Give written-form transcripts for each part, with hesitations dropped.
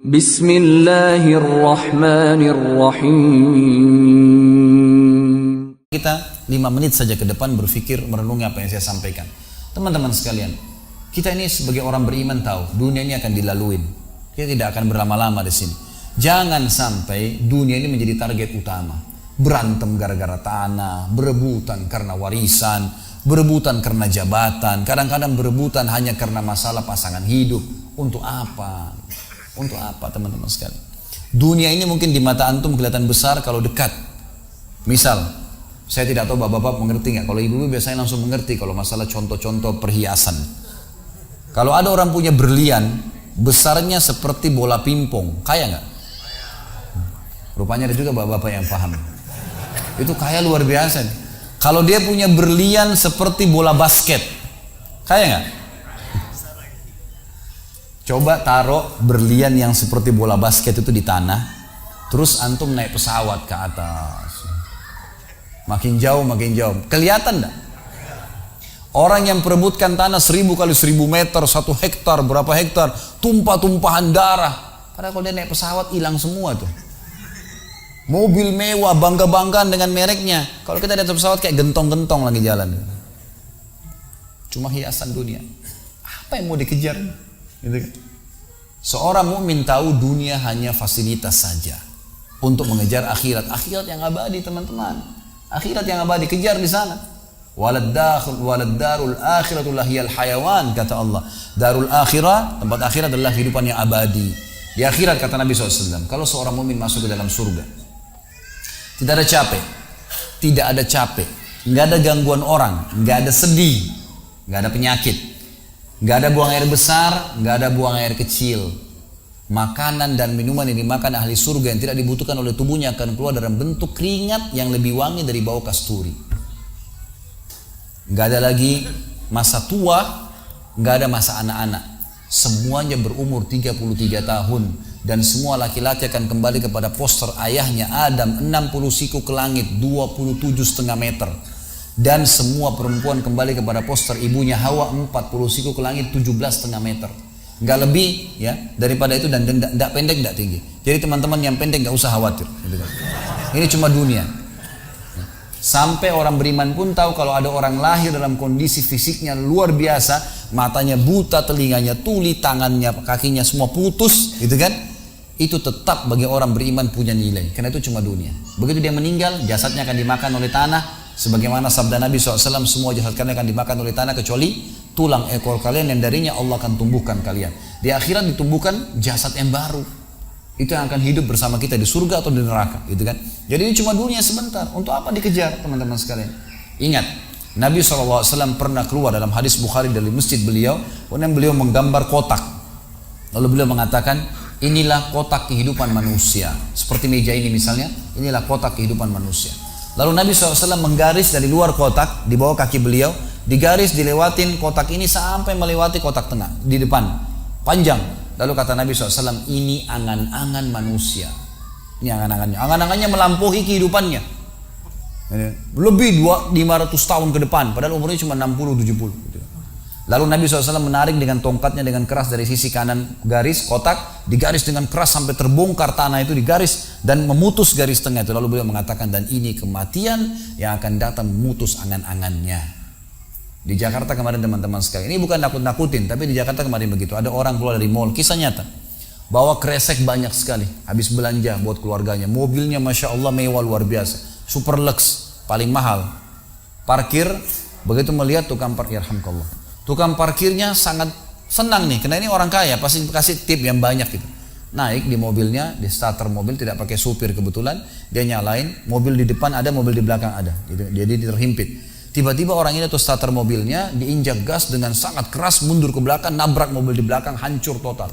Bismillahirrahmanirrahim. Kita 5 menit saja ke depan berpikir merenungi apa yang saya sampaikan. Teman-teman sekalian, kita ini sebagai orang beriman tahu dunia ini akan dilaluin. Kita tidak akan berlama-lama di sini. Jangan sampai dunia ini menjadi target utama. Berantem gara-gara tanah, berebutan karena warisan, berebutan karena jabatan, kadang-kadang berebutan hanya karena masalah pasangan hidup. Untuk apa? Untuk apa teman-teman sekalian? Dunia ini mungkin di mata antum kelihatan besar kalau dekat. Misal, saya tidak tahu bapak-bapak mengerti nggak? Kalau ibu-ibu biasanya langsung mengerti kalau masalah contoh-contoh perhiasan. Kalau ada orang punya berlian, besarnya seperti bola pingpong, kaya nggak? Rupanya ada juga bapak-bapak yang paham. Itu kaya luar biasa. Kalau dia punya berlian seperti bola basket, kaya nggak? Coba taruh berlian yang seperti bola basket itu di tanah, terus antum naik pesawat ke atas. Makin jauh, kelihatan enggak? Orang yang perebutkan tanah 1000 kali 1000 meter, 1 hektar, berapa hektar, tumpah-tumpahan darah. Padahal kalau dia naik pesawat hilang semua tuh. Mobil mewah, bangga-banggaan dengan mereknya. Kalau kita di atas pesawat kayak gentong-gentong lagi jalan. Cuma hiasan dunia. Apa yang mau dikejar? Gitu kan? Seorang mukmin tahu dunia hanya fasilitas saja untuk mengejar akhirat yang abadi, teman-teman. Akhirat yang abadi kejar di sana. Walad darul akhiratul lahiyal hayawan, kata Allah. Darul akhirah, tempat akhirat adalah kehidupan yang abadi. Di akhirat kata Nabi SAW, kalau seorang mukmin masuk ke dalam surga, tidak ada capek, nggak ada gangguan orang, nggak ada sedih, nggak ada penyakit. Gak ada buang air besar, gak ada buang air kecil. Makanan dan minuman yang dimakan ahli surga yang tidak dibutuhkan oleh tubuhnya akan keluar dalam bentuk keringat yang lebih wangi dari bau kasturi. Gak ada lagi masa tua, gak ada masa anak-anak. Semuanya berumur 33 tahun. Dan semua laki-laki akan kembali kepada poster ayahnya Adam, 60 siku ke langit, 27,5 meter. Dan semua perempuan kembali kepada poster ibunya Hawa, 40 siku ke langit, 17,5 meter. Nggak lebih ya daripada itu, dan tidak pendek, tidak tinggi. Jadi teman-teman yang pendek nggak usah khawatir. Ini cuma dunia. Sampai orang beriman pun tahu kalau ada orang lahir dalam kondisi fisiknya luar biasa, matanya buta, telinganya tuli, tangannya, kakinya semua putus, gitu kan? Itu tetap bagi orang beriman punya nilai. Karena itu cuma dunia. Begitu dia meninggal, jasadnya akan dimakan oleh tanah. Sebagaimana sabda Nabi SAW, semua jasad kalian akan dimakan oleh tanah kecuali tulang ekor kalian yang darinya Allah akan tumbuhkan kalian. Di akhirat ditumbuhkan jasad yang baru. Itu yang akan hidup bersama kita di surga atau di neraka, gitu kan? Jadi ini cuma dunia sebentar. Untuk apa dikejar, teman-teman sekalian? Ingat, Nabi SAW pernah keluar dalam hadis Bukhari dari masjid beliau, kemudian beliau menggambar kotak. Lalu beliau mengatakan, inilah kotak kehidupan manusia. Seperti meja ini misalnya, inilah kotak kehidupan manusia. Lalu Nabi SAW menggaris dari luar kotak, di bawah kaki beliau, digaris, dilewatin kotak ini sampai melewati kotak tengah, di depan, panjang. Lalu kata Nabi SAW, ini angan-angan manusia. Ini angan-angannya. Angan-angannya melampaui kehidupannya. Lebih 500 tahun ke depan, padahal umurnya cuma 60-70. Lalu Nabi SAW menarik dengan tongkatnya dengan keras dari sisi kanan garis kotak, digaris dengan keras sampai terbongkar tanah itu, digaris dan memutus garis tengah itu. Lalu beliau mengatakan, dan ini kematian yang akan datang memutus angan-angannya. Di Jakarta kemarin teman-teman sekalian, ini bukan nakut-nakutin, tapi di Jakarta kemarin begitu. Ada orang keluar dari mall, kisah nyata, bawa kresek banyak sekali, habis belanja buat keluarganya. Mobilnya Masya Allah mewah luar biasa, super lux, paling mahal. Parkir, begitu melihat tukang parkir, yarhamkallah, tukang parkirnya sangat senang nih, karena ini orang kaya, pasti kasih tip yang banyak gitu. Naik di mobilnya, di starter mobil, tidak pakai supir kebetulan, dia nyalain, mobil di depan ada, mobil di belakang ada, jadi terhimpit. Tiba-tiba orang ini tuh starter mobilnya diinjak gas dengan sangat keras, mundur ke belakang, nabrak mobil di belakang, hancur total.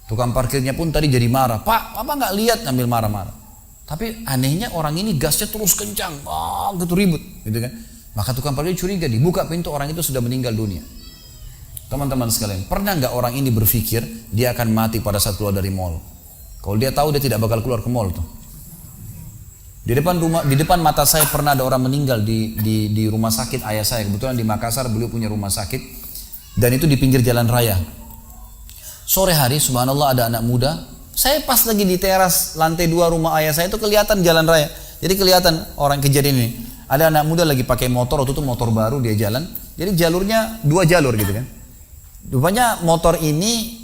Tukang parkirnya pun tadi jadi marah, Pak, apa nggak lihat, ngambil marah-marah. Tapi anehnya orang ini gasnya terus kencang, gitu ribut, gitu kan. Maka tukang parkir curiga, dibuka pintu, orang itu sudah meninggal dunia. Teman-teman sekalian, pernah nggak orang ini berpikir dia akan mati pada saat keluar dari mall? Kalau dia tahu, dia tidak bakal keluar ke mall tuh. Di depan mata saya pernah ada orang meninggal di rumah sakit ayah saya. Kebetulan di Makassar beliau punya rumah sakit, dan itu di pinggir jalan raya. Sore hari subhanallah ada anak muda. Saya pas lagi di teras lantai 2 rumah ayah saya itu kelihatan jalan raya. Jadi kelihatan orang kejadian ini. Ada anak muda lagi pakai motor, waktu itu motor baru dia jalan. Jadi jalurnya 2 jalur gitu kan. Rupanya motor ini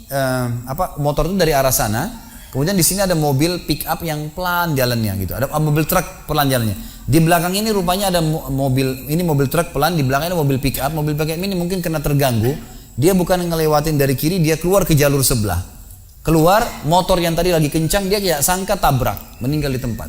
motor itu dari arah sana. Kemudian di sini ada mobil pick up yang pelan jalannya gitu. Ada mobil truk pelan jalannya. Di belakang ini rupanya ada mobil truk pelan, di belakangnya ada mobil pick up. Mobil pick up ini mungkin kena terganggu. Dia bukan ngelewatin dari kiri, dia keluar ke jalur sebelah. Keluar, motor yang tadi lagi kencang, dia kayak sangka tabrak, meninggal di tempat.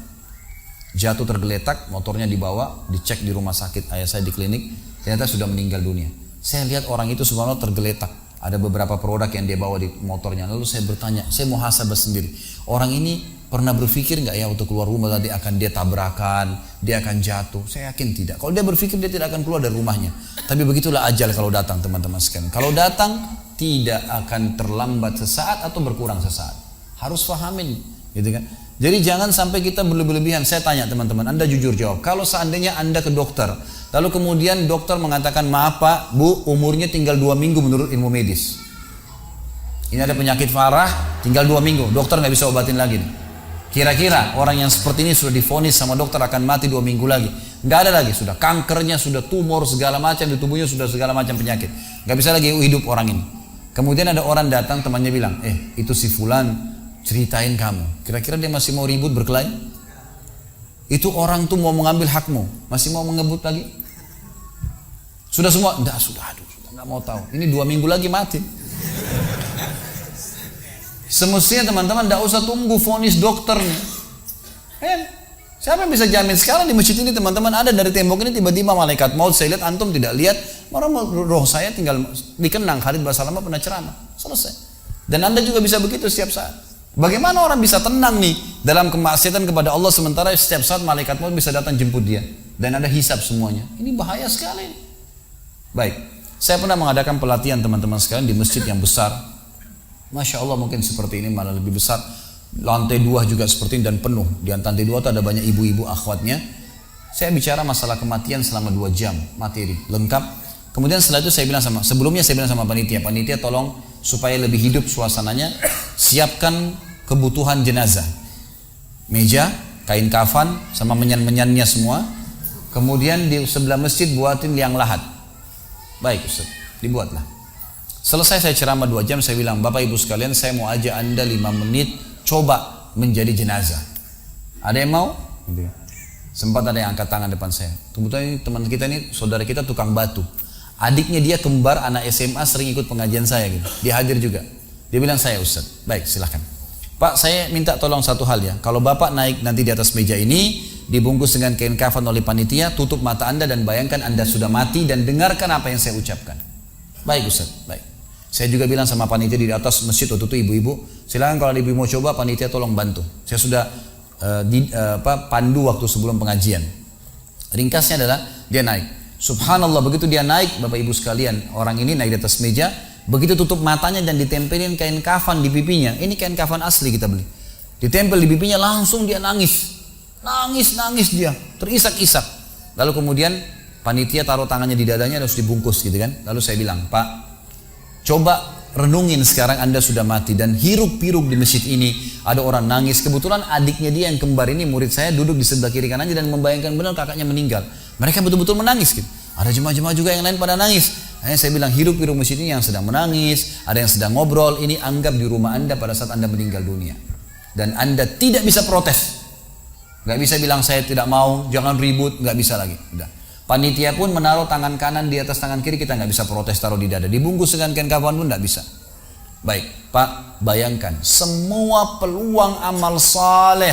Jatuh tergeletak, motornya dibawa, dicek di rumah sakit ayah saya di klinik, ternyata sudah meninggal dunia. Saya lihat orang itu subhanallah tergeletak. Ada beberapa produk yang dia bawa di motornya. Lalu saya bertanya, saya muhasabah sendiri. Orang ini pernah berpikir nggak ya untuk keluar rumah tadi akan dia tabrakan, dia akan jatuh? Saya yakin tidak. Kalau dia berpikir dia tidak akan keluar dari rumahnya. Tapi begitulah ajal kalau datang teman-teman sekalian. Kalau datang tidak akan terlambat sesaat atau berkurang sesaat. Harus fahamin, gitu kan? Jadi jangan sampai kita berlebihan. Saya tanya teman-teman, Anda jujur jawab. Kalau seandainya Anda ke dokter, lalu kemudian dokter mengatakan, maaf Pak, Bu, umurnya tinggal 2 minggu menurut ilmu medis. Ini ada penyakit parah, tinggal 2 minggu. Dokter nggak bisa obatin lagi nih. Kira-kira orang yang seperti ini sudah divonis sama dokter akan mati 2 minggu lagi. Nggak ada lagi, sudah kankernya, sudah tumor segala macam di tubuhnya, sudah segala macam penyakit. Nggak bisa lagi hidup orang ini. Kemudian ada orang datang, temannya bilang, itu si fulan ceritain kamu. Kira-kira dia masih mau ribut berkelahi? Itu orang tuh mau mengambil hakmu, masih mau mengebut lagi? Sudah semua? Enggak, sudah nggak mau tahu. Ini 2 minggu lagi mati. Semestinya teman-teman tidak usah tunggu vonis dokter nih. Siapa yang bisa jamin sekarang di masjid ini teman-teman ada dari tembok ini tiba-tiba malaikat maut, saya lihat antum tidak lihat, orang roh saya tinggal dikenang. Khalid Basalamah pernah ceramah, selesai. Dan Anda juga bisa begitu setiap saat. Bagaimana orang bisa tenang nih dalam kemaksiatan kepada Allah sementara setiap saat malaikat maut bisa datang jemput dia dan ada hisab semuanya. Ini bahaya sekali. Baik, saya pernah mengadakan pelatihan teman-teman sekalian di masjid yang besar. Masya Allah mungkin seperti ini malah lebih besar. Lantai 2 juga seperti ini dan penuh. Di lantai 2 itu ada banyak ibu-ibu akhwatnya. Saya bicara masalah kematian selama 2 jam materi lengkap. Kemudian setelah itu sebelumnya saya bilang sama panitia tolong supaya lebih hidup suasananya, siapkan kebutuhan jenazah, meja, kain kafan, sama menyan-menyannya semua. Kemudian di sebelah masjid buatin liang lahat. Baik Ustaz, dibuatlah. Selesai saya ceramah 2 jam, saya bilang, Bapak Ibu sekalian, saya mau ajak Anda 5 menit coba menjadi jenazah. Ada yang mau? Sempat ada yang angkat tangan depan saya. Kebetulan ini teman kita ini, saudara kita tukang batu. Adiknya dia kembar anak SMA sering ikut pengajian saya gitu. Dia hadir juga. Dia bilang, saya Ustaz. Baik, silahkan. Pak, saya minta tolong satu hal ya. Kalau Bapak naik nanti di atas meja ini, dibungkus dengan kain kafan oleh panitia, tutup mata Anda dan bayangkan Anda sudah mati dan dengarkan apa yang saya ucapkan. Baik Ustaz, baik. Saya juga bilang sama panitia di atas masjid waktu itu ibu-ibu, silakan kalau ibu mau coba panitia tolong bantu. Saya sudah pandu waktu sebelum pengajian. Ringkasnya adalah dia naik. Subhanallah, begitu dia naik, Bapak Ibu sekalian, orang ini naik di atas meja, begitu tutup matanya dan ditempelin kain kafan di pipinya. Ini kain kafan asli kita beli. Ditempel di pipinya, langsung dia nangis dia, terisak-isak. Lalu kemudian panitia taruh tangannya di dadanya, harus dibungkus gitu kan. Lalu saya bilang, Pak, coba renungin sekarang Anda sudah mati dan hiruk-pikuk di masjid ini ada orang nangis. Kebetulan adiknya dia yang kembar ini murid saya duduk di sebelah kiri kanannya dan membayangkan benar kakaknya meninggal. Mereka betul-betul menangis gitu. Ada jemaah-jemaah juga yang lain pada nangis. Hanya saya bilang hiruk-pikuk masjid ini yang sedang menangis, ada yang sedang ngobrol, ini anggap di rumah Anda pada saat Anda meninggal dunia. Dan Anda tidak bisa protes. Gak bisa bilang saya tidak mau, jangan ribut, gak bisa lagi. Udah. Panitia pun menaruh tangan kanan di atas tangan kiri, kita nggak bisa protes taruh di dada. Dibungkus dengan kain kafan pun nggak bisa. Baik, Pak, bayangkan semua peluang amal saleh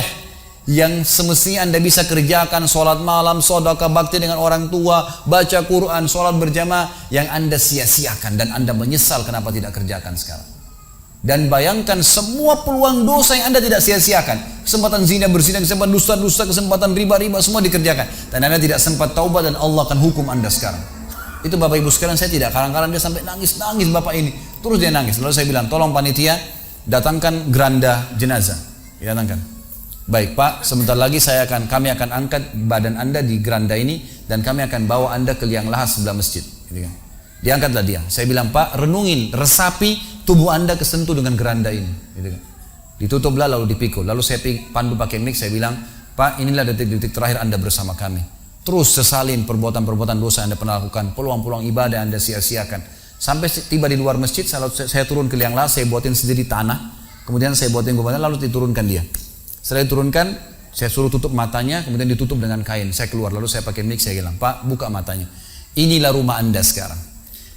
yang semestinya Anda bisa kerjakan, sholat malam, sedekah bakti dengan orang tua, baca Quran, sholat berjamaah, yang Anda sia-siakan dan Anda menyesal kenapa tidak kerjakan sekarang. Dan bayangkan semua peluang dosa yang Anda tidak sia-siakan. Kesempatan zina, berzina, kesempatan dusta-dusta, kesempatan riba-riba, semua dikerjakan. Dan Anda tidak sempat taubat dan Allah akan hukum Anda sekarang. Itu Bapak Ibu sekalian, saya tidak karang-karang dia sampai nangis-nangis Bapak ini. Terus dia nangis. Lalu saya bilang, tolong panitia datangkan geranda jenazah. Datangkan. Baik Pak, sebentar lagi kami akan angkat badan Anda di geranda ini dan kami akan bawa Anda ke liang lahat sebelah masjid. Diangkatlah dia. Saya bilang, Pak, renungin, resapi tubuh Anda kesentuh dengan geranda ini. Gitu kan. Ditutuplah lalu dipikul. Lalu saya pandu pakai mic, saya bilang, Pak, inilah detik-detik terakhir Anda bersama kami. Terus sesalin perbuatan-perbuatan dosa yang Anda pernah lakukan, peluang-peluang ibadah yang Anda sia-siakan. Sampai tiba di luar masjid, saya turun ke liang lahat, saya buatin sendiri tanah, kemudian saya buatin gubernur, lalu diturunkan dia. Setelah diturunkan, saya suruh tutup matanya, kemudian ditutup dengan kain. Saya keluar, lalu saya pakai mic, saya bilang, Pak, buka matanya. Inilah rumah Anda sekarang.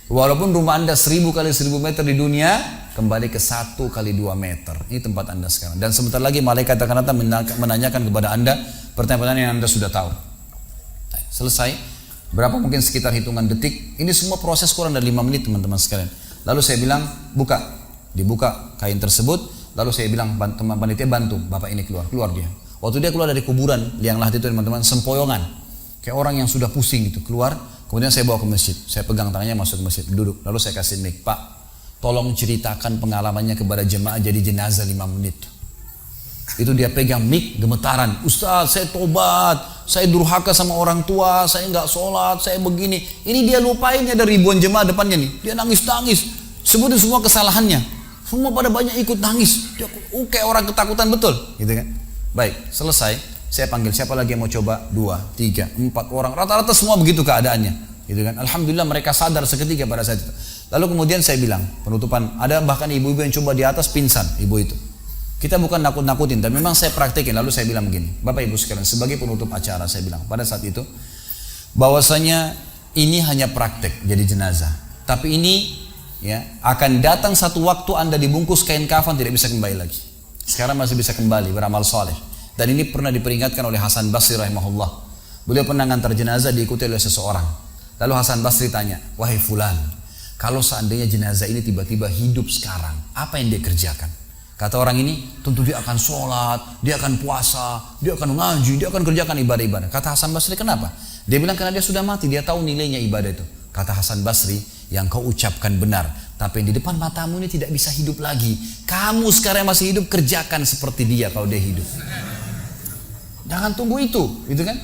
Walaupun rumah Anda 1000 kali 1000 meter di dunia, kembali ke 1 kali 2 meter. Ini tempat Anda sekarang. Dan sebentar lagi malaikat akan datang menanyakan kepada Anda pertanyaan-pertanyaan yang Anda sudah tahu. Selesai. Berapa mungkin sekitar hitungan detik. Ini semua proses kurang dari 5 menit teman-teman sekalian. Lalu saya bilang, buka. Dibuka kain tersebut. Lalu saya bilang, teman panitia bantu. Bapak ini keluar dia. Waktu dia keluar dari kuburan, liang lahat itu teman-teman, sempoyongan. Kayak orang yang sudah pusing gitu. Keluar, kemudian saya bawa ke masjid. Saya pegang tangannya masuk ke masjid, duduk. Lalu saya kasih mic, Pak, tolong ceritakan pengalamannya kepada jemaah jadi jenazah 5 menit. Itu dia pegang mic, gemetaran. Ustaz, saya tobat, saya durhaka sama orang tua, saya nggak sholat, saya begini. Ini dia lupain, ada ribuan jemaah depannya nih. Dia nangis-nangis, sebutin semua kesalahannya. Semua pada banyak ikut nangis. Dia kayak orang ketakutan betul, gitu kan? Baik, selesai. Saya panggil siapa lagi yang mau coba? 2, 3, 4 orang. Rata-rata semua begitu keadaannya, gitu kan? Alhamdulillah mereka sadar seketika pada saat itu. Lalu kemudian saya bilang penutupan. Ada bahkan ibu-ibu yang coba di atas pingsan, ibu itu. Kita bukan nakut-nakutin, tapi memang saya praktekin. Lalu saya bilang begini, Bapak Ibu sekalian, sebagai penutup acara saya bilang pada saat itu, bahwasanya ini hanya praktek jadi jenazah. Tapi ini ya akan datang satu waktu Anda dibungkus kain kafan tidak bisa kembali lagi. Sekarang masih bisa kembali beramal soleh. Dan ini pernah diperingatkan oleh Hasan Basri rahimahullah. Beliau pernah ngantar jenazah diikuti oleh seseorang. Lalu Hasan Basri tanya, wahai fulan, kalau seandainya jenazah ini tiba-tiba hidup sekarang, apa yang dia kerjakan? Kata orang ini, tentu dia akan sholat, dia akan puasa, dia akan ngaji, dia akan kerjakan ibadah-ibadah. Kata Hasan Basri, kenapa? Dia bilang karena dia sudah mati, dia tahu nilainya ibadah itu. Kata Hasan Basri, yang kau ucapkan benar, tapi yang di depan matamu ini tidak bisa hidup lagi. Kamu sekarang masih hidup, kerjakan seperti dia kalau dia hidup. Jangan tunggu itu, gitu kan?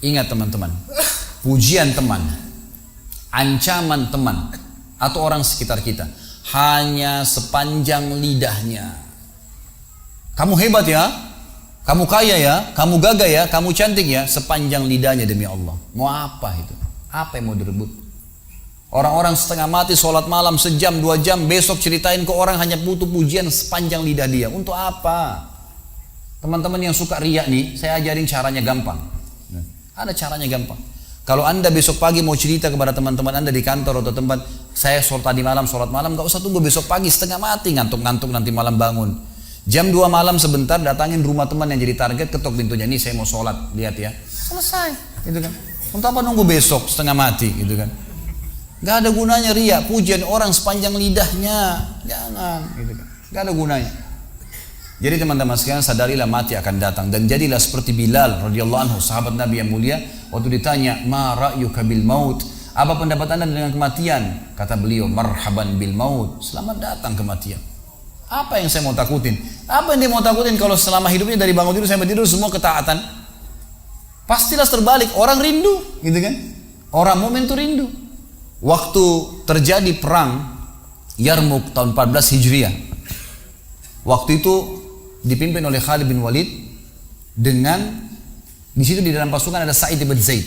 Ingat teman-teman, pujian teman, ancaman teman, atau orang sekitar kita, hanya sepanjang lidahnya. Kamu hebat ya, kamu kaya ya, kamu gagah ya, kamu cantik ya, sepanjang lidahnya demi Allah. Mau apa itu? Apa yang mau direbut? Orang-orang setengah mati sholat malam sejam 2 jam, besok ceritain ke orang hanya butuh pujian sepanjang lidah dia. Untuk apa? Teman-teman yang suka riak nih, saya ajarin caranya gampang. Ada caranya gampang. Kalau Anda besok pagi mau cerita kepada teman-teman Anda di kantor atau tempat, saya sholat malam, gak usah tunggu besok pagi setengah mati, ngantuk-ngantuk nanti malam bangun. Jam 2 malam sebentar datangin rumah teman yang jadi target, ketok pintunya, nih saya mau sholat, lihat ya. Selesai, gitu kan. Untuk apa nunggu besok setengah mati, gitu kan. Gak ada gunanya riak, pujian orang sepanjang lidahnya, jangan, gitu kan. Gak ada gunanya. Jadi teman-teman sekalian, sadarilah mati akan datang dan jadilah seperti Bilal radhiyallahu anhu, sahabat Nabi yang mulia. Waktu ditanya, ma ra'yuka bil maut, apa pendapat Anda dengan kematian? Kata beliau, marhaban bil maut, selamat datang kematian. Apa yang saya mau takutin? Apa yang dia mau takutin kalau selama hidupnya dari bangun tidur sampai tidur semua ketaatan? Pastilah terbalik, orang rindu, gitu kan? Orang mukmin itu rindu. Waktu terjadi perang Yarmuk tahun 14 Hijriah, waktu itu dipimpin oleh Khalid bin Walid dengan di situ di dalam pasukan ada Sa'id bin Zaid.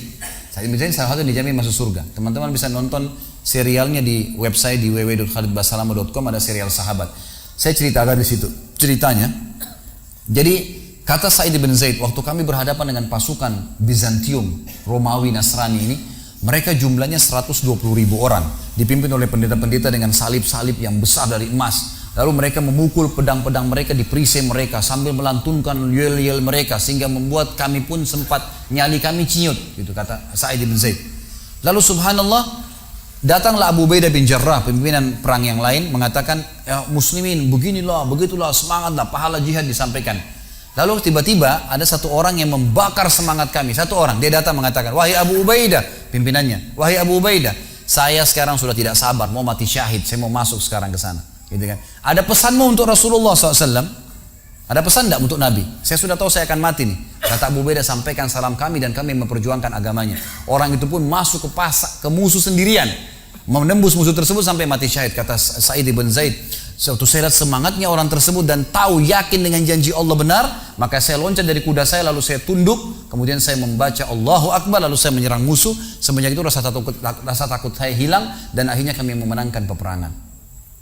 Sa'id bin Zaid salah satu yang dijamin masuk surga. Teman-teman bisa nonton serialnya di website di www.khalidbasalamah.com, ada serial sahabat. Saya ceritakan di situ ceritanya. Jadi kata Sa'id bin Zaid, waktu kami berhadapan dengan pasukan Bizantium, Romawi, Nasrani ini, mereka jumlahnya 120.000 orang, dipimpin oleh pendeta-pendeta dengan salib-salib yang besar dari emas. Lalu mereka memukul pedang-pedang mereka di perisai mereka sambil melantunkan yel-yel mereka sehingga membuat kami pun sempat nyali kami ciut, gitu kata Sa'id bin Zaid. Lalu subhanallah, datanglah Abu Ubaidah bin Jarrah, pimpinan perang yang lain, mengatakan, ya muslimin beginilah, begitulah, semangatlah, pahala jihad disampaikan. Lalu tiba-tiba ada satu orang yang membakar semangat kami. Satu orang, dia datang mengatakan, wahai Abu Ubaidah, pimpinannya, wahai Abu Ubaidah, saya sekarang sudah tidak sabar, mau mati syahid, saya mau masuk sekarang ke sana. Gitu kan. Ada pesanmu untuk Rasulullah SAW? Ada pesan tidak untuk Nabi? Saya sudah tahu saya akan mati nih. Kata Abu Ubaidah, sampaikan salam kami dan kami memperjuangkan agamanya. Orang itu pun masuk ke musuh sendirian. menembus musuh tersebut sampai mati syahid. Kata Sa'id ibn Zaid, suatu saya lihat semangatnya orang tersebut dan tahu yakin dengan janji Allah benar, maka saya loncat dari kuda saya lalu saya tunduk, kemudian saya membaca Allahu Akbar lalu saya menyerang musuh. Semenjak itu rasa takut saya hilang dan akhirnya kami memenangkan peperangan.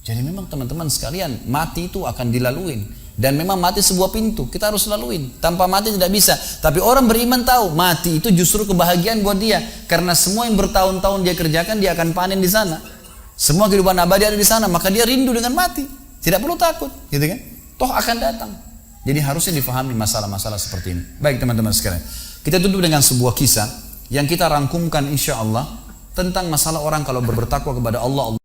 Jadi memang teman-teman sekalian, mati itu akan dilaluin. Dan memang mati sebuah pintu, kita harus laluin. Tanpa mati tidak bisa. Tapi orang beriman tahu, mati itu justru kebahagiaan buat dia. Karena semua yang bertahun-tahun dia kerjakan, dia akan panen di sana. Semua kehidupan abadi ada di sana, maka dia rindu dengan mati. Tidak perlu takut, gitu kan? Toh akan datang. Jadi harusnya difahami masalah-masalah seperti ini. Baik teman-teman sekalian, kita tutup dengan sebuah kisah yang kita rangkumkan insya Allah tentang masalah orang kalau bertakwa kepada Allah.